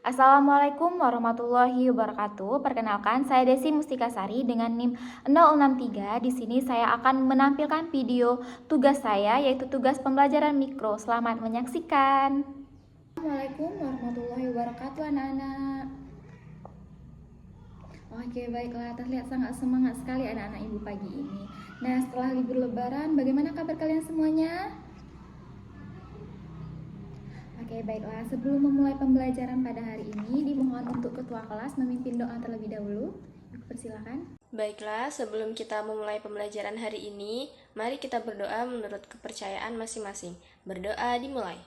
Assalamualaikum warahmatullahi wabarakatuh. Perkenalkan, saya Desi Mustikasari dengan NIM 063. Di sini saya akan menampilkan video tugas saya, yaitu tugas pembelajaran mikro. Selamat menyaksikan. Assalamualaikum warahmatullahi wabarakatuh, anak-anak. Oke, baiklah, terlihat sangat semangat sekali anak-anak ibu pagi ini. Nah, setelah libur lebaran, bagaimana kabar kalian semuanya? Oke, baiklah. Sebelum memulai pembelajaran pada hari ini, dimohon untuk ketua kelas memimpin doa terlebih dahulu. Persilakan. Baiklah, sebelum kita memulai pembelajaran hari ini, mari kita berdoa menurut kepercayaan masing-masing. Berdoa dimulai.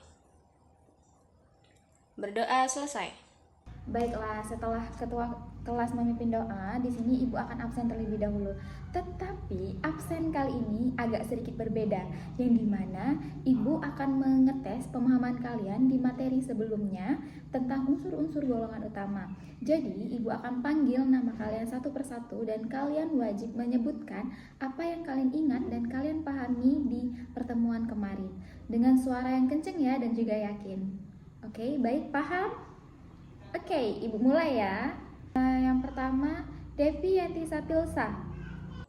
Berdoa selesai. Baiklah, setelah ketua kelas memimpin doa, di sini ibu akan absen terlebih dahulu. Tetapi absen kali ini agak sedikit berbeda, yang dimana ibu akan mengetes pemahaman kalian di materi sebelumnya tentang unsur-unsur golongan utama. Jadi ibu akan panggil nama kalian satu persatu dan kalian wajib menyebutkan apa yang kalian ingat dan kalian pahami di pertemuan kemarin dengan suara yang kenceng ya dan juga yakin. Oke, baik, paham? Oke, ibu mulai ya. Yang pertama, Devi Yanti Sapilsa.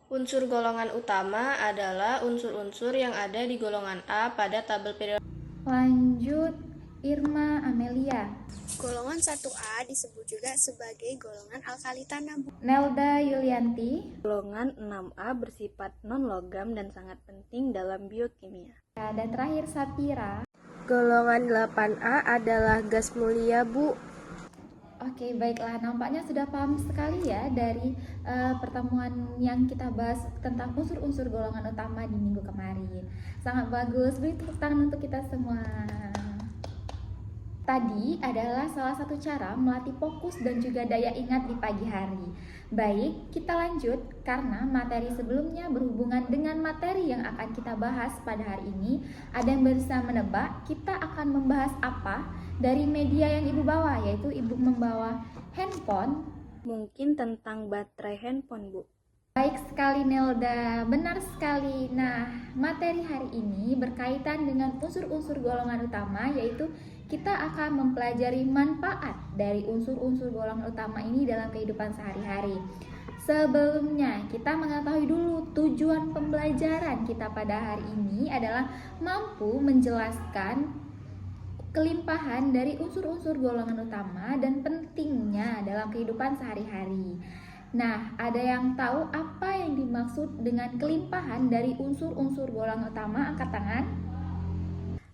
Unsur golongan utama adalah unsur-unsur yang ada di golongan A pada tabel periode. Lanjut, Irma Amelia. Golongan 1A disebut juga sebagai golongan alkali tanah. Nelda Yulianti. Golongan 6A bersifat non-logam dan sangat penting dalam biokimia. Dan terakhir, Sapira. Golongan 8A adalah gas mulia, Bu. Oke, baiklah. Nampaknya sudah paham sekali ya dari pertemuan yang kita bahas tentang unsur-unsur golongan utama di minggu kemarin. Sangat bagus. Beri tepuk tangan untuk kita semua. Tadi adalah salah satu cara melatih fokus dan juga daya ingat di pagi hari. Baik, kita lanjut karena materi sebelumnya berhubungan dengan materi yang akan kita bahas pada hari ini. Ada yang bisa menebak kita akan membahas apa dari media yang ibu bawa, yaitu ibu membawa handphone. Mungkin tentang baterai handphone, Bu. Baik sekali Nelda, benar sekali. Nah, materi hari ini berkaitan dengan unsur-unsur golongan utama, yaitu kita akan mempelajari manfaat dari unsur-unsur golongan utama ini dalam kehidupan sehari-hari. Sebelumnya, kita mengetahui dulu tujuan pembelajaran kita pada hari ini adalah mampu menjelaskan kelimpahan dari unsur-unsur golongan utama dan pentingnya dalam kehidupan sehari-hari. Nah, ada yang tahu apa yang dimaksud dengan kelimpahan dari unsur-unsur golongan utama? Angkat tangan.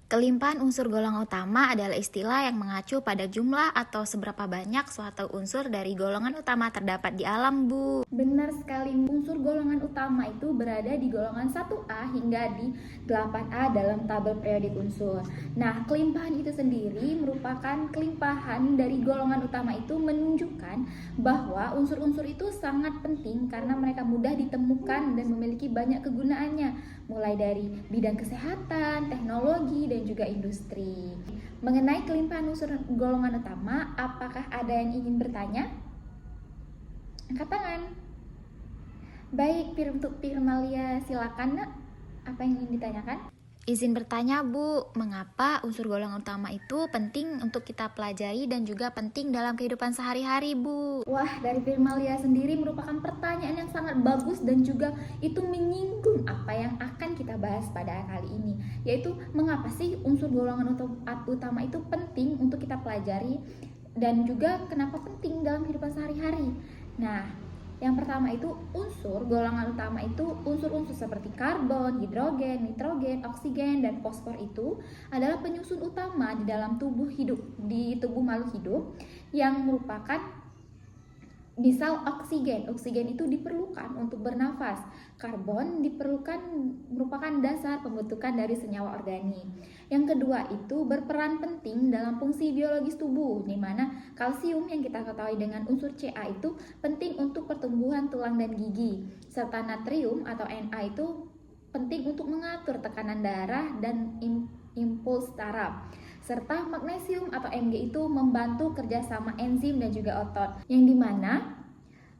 Kelimpahan unsur golongan utama adalah istilah yang mengacu pada jumlah atau seberapa banyak suatu unsur dari golongan utama terdapat di alam, Bu. Benar sekali, unsur golongan utama itu berada di golongan 1A hingga di 8A dalam tabel periodik unsur. Nah, kelimpahan itu sendiri merupakan kelimpahan dari golongan utama itu menunjukkan bahwa unsur-unsur itu sangat penting karena mereka mudah ditemukan dan memiliki banyak kegunaannya, mulai dari bidang kesehatan, teknologi, dan juga industri. Mengenai kelimpahan unsur golongan utama, apakah ada yang ingin bertanya? Angkat tangan. Baik, untuk Firmalia, silakan Nak. Apa yang ingin ditanyakan? Izin bertanya, Bu, mengapa unsur golongan utama itu penting untuk kita pelajari dan juga penting dalam kehidupan sehari-hari, Bu? Wah, dari Firmalia sendiri merupakan pertanyaan yang sangat bagus dan juga itu menyinggung apa yang akan kita bahas pada kali ini, yaitu mengapa sih unsur golongan utama itu penting untuk kita pelajari dan juga kenapa penting dalam kehidupan sehari-hari. Nah, yang pertama itu unsur golongan utama itu unsur-unsur seperti karbon, hidrogen, nitrogen, oksigen, dan fosfor itu adalah penyusun utama di dalam tubuh makhluk hidup yang merupakan misal oksigen itu diperlukan untuk bernafas. Karbon merupakan dasar pembentukan dari senyawa organik. Yang kedua itu berperan penting dalam fungsi biologis tubuh, di mana kalsium yang kita ketahui dengan unsur Ca itu penting untuk pertumbuhan tulang dan gigi, serta natrium atau Na itu penting untuk mengatur tekanan darah dan impuls saraf. Serta magnesium atau Mg itu membantu kerjasama enzim dan juga otot, yang dimana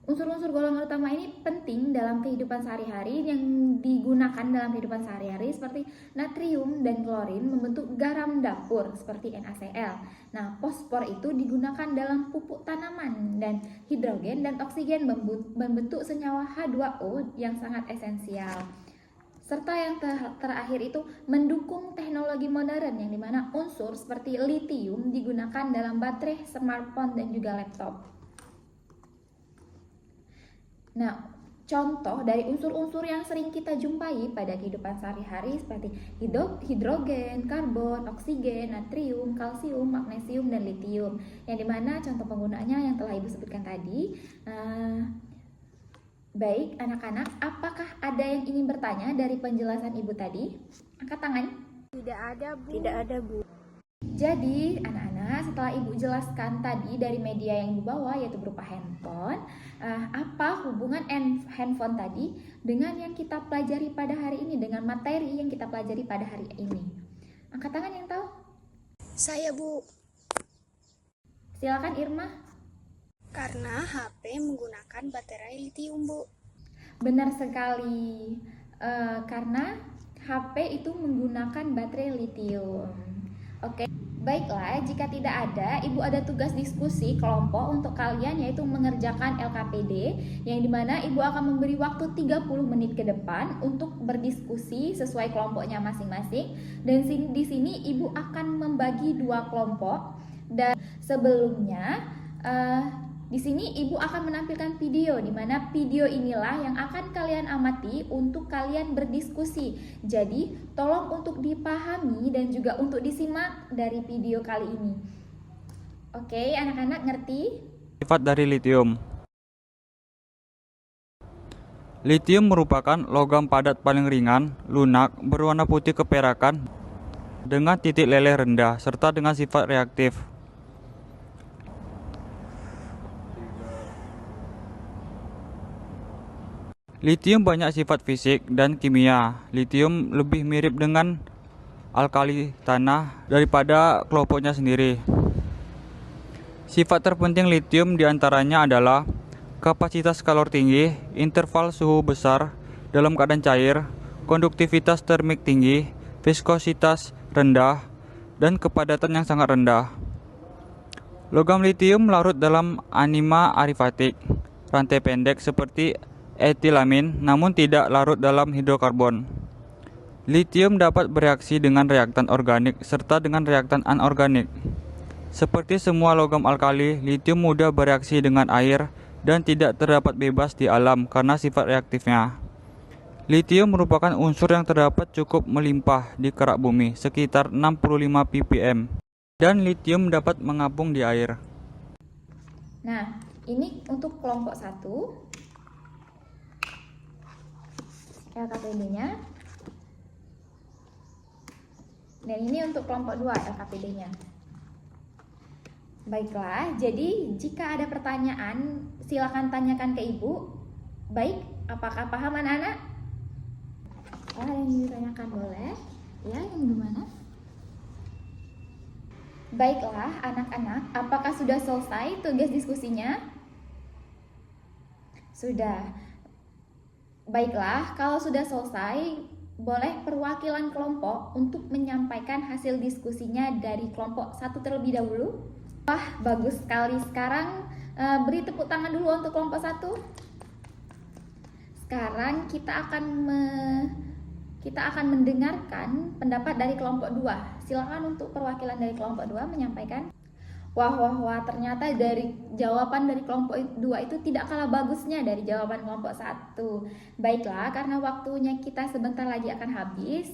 Unsur-unsur golongan utama ini penting dalam kehidupan sehari-hari yang digunakan dalam kehidupan sehari-hari seperti natrium dan klorin membentuk garam dapur seperti NaCl. Nah, fosfor itu digunakan dalam pupuk tanaman dan hidrogen dan oksigen membentuk senyawa H2O yang sangat esensial. Serta yang terakhir itu mendukung teknologi modern yang dimana unsur seperti litium digunakan dalam baterai, smartphone, dan juga laptop. Nah, contoh dari unsur-unsur yang sering kita jumpai pada kehidupan sehari-hari seperti hidrogen, karbon, oksigen, natrium, kalsium, magnesium, dan litium. Yang dimana contoh penggunaannya yang telah Ibu sebutkan tadi. Baik, anak-anak, apakah ada yang ingin bertanya dari penjelasan Ibu tadi? Angkat tangan. Tidak ada, Bu. Tidak ada, Bu. Jadi, anak-anak, setelah Ibu jelaskan tadi dari media yang Ibu bawa, yaitu berupa handphone, apa hubungan handphone tadi dengan yang kita pelajari pada hari ini, dengan materi yang kita pelajari pada hari ini? Angkat tangan yang tahu. Saya, Bu. Silakan Irma. Karena HP menggunakan baterai litium, Bu. Benar sekali, karena HP itu menggunakan baterai litium. Oke, baiklah, jika tidak ada, Ibu ada tugas diskusi kelompok untuk kalian, yaitu mengerjakan LKPD, yang dimana Ibu akan memberi waktu 30 menit ke depan untuk berdiskusi sesuai kelompoknya masing-masing. Dan di sini Ibu akan membagi 2 kelompok. Dan sebelumnya, di sini Ibu akan menampilkan video, di mana video inilah yang akan kalian amati untuk kalian berdiskusi. Jadi, tolong untuk dipahami dan juga untuk disimak dari video kali ini. Oke, anak-anak ngerti? Sifat dari litium. Litium merupakan logam padat paling ringan, lunak, berwarna putih keperakan, dengan titik leleh rendah, serta dengan sifat reaktif. Litium banyak sifat fisik dan kimia. Litium lebih mirip dengan alkali tanah daripada kelompoknya sendiri. Sifat terpenting litium diantaranya adalah kapasitas kalor tinggi, interval suhu besar dalam keadaan cair, konduktivitas termik tinggi, viskositas rendah, dan kepadatan yang sangat rendah. Logam litium larut dalam anima arifatik, rantai pendek seperti etilamin, namun tidak larut dalam hidrokarbon. Litium dapat bereaksi dengan reaktan organik serta dengan reaktan anorganik. Seperti semua logam alkali, litium mudah bereaksi dengan air dan tidak terdapat bebas di alam karena sifat reaktifnya. Litium merupakan unsur yang terdapat cukup melimpah di kerak bumi, sekitar 65 ppm, dan litium dapat mengapung di air. Nah, ini untuk kelompok 1. LKPD-nya. Dan ini untuk kelompok 2 LKPD-nya. Baiklah, jadi jika ada pertanyaan silakan tanyakan ke Ibu. Baik, apakah paham anak-anak? Ada yang ditanyakan boleh? Ya, yang gimana? Baiklah anak-anak, apakah sudah selesai tugas diskusinya? Sudah. Baiklah, kalau sudah selesai, boleh perwakilan kelompok untuk menyampaikan hasil diskusinya dari kelompok 1 terlebih dahulu. Wah, bagus sekali. Sekarang beri tepuk tangan dulu untuk kelompok 1. Sekarang kita akan mendengarkan pendapat dari kelompok 2. Silakan untuk perwakilan dari kelompok 2 menyampaikan. Wah, ternyata dari jawaban dari kelompok 2 itu tidak kalah bagusnya dari jawaban kelompok 1. Baiklah, karena waktunya kita sebentar lagi akan habis,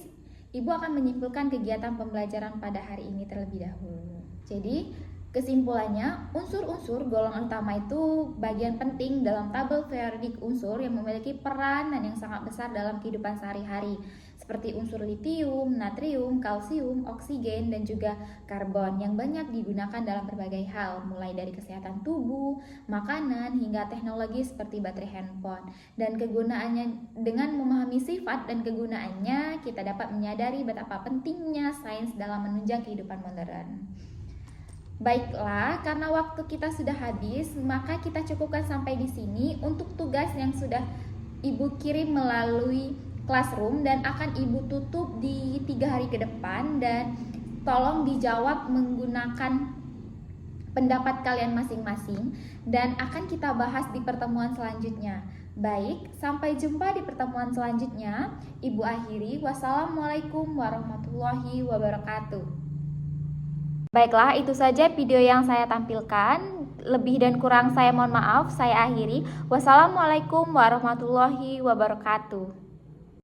Ibu akan menyimpulkan kegiatan pembelajaran pada hari ini terlebih dahulu. Jadi, kesimpulannya, unsur-unsur golongan utama itu bagian penting dalam tabel periodik unsur yang memiliki peranan yang sangat besar dalam kehidupan sehari-hari, seperti unsur litium, natrium, kalsium, oksigen, dan juga karbon yang banyak digunakan dalam berbagai hal, mulai dari kesehatan tubuh, makanan, hingga teknologi seperti baterai handphone. Dan kegunaannya, dengan memahami sifat dan kegunaannya, kita dapat menyadari betapa pentingnya sains dalam menunjang kehidupan modern. Baiklah, karena waktu kita sudah habis, maka kita cukupkan sampai di sini untuk tugas yang sudah Ibu kirim melalui Classroom dan akan Ibu tutup di 3 hari ke depan, dan tolong dijawab menggunakan pendapat kalian masing-masing dan akan kita bahas di pertemuan selanjutnya. Baik, sampai jumpa di pertemuan selanjutnya. Ibu akhiri, wassalamualaikum warahmatullahi wabarakatuh. Baiklah, itu saja video yang saya tampilkan. Lebih dan kurang saya mohon maaf. Saya akhiri. Wassalamualaikum warahmatullahi wabarakatuh.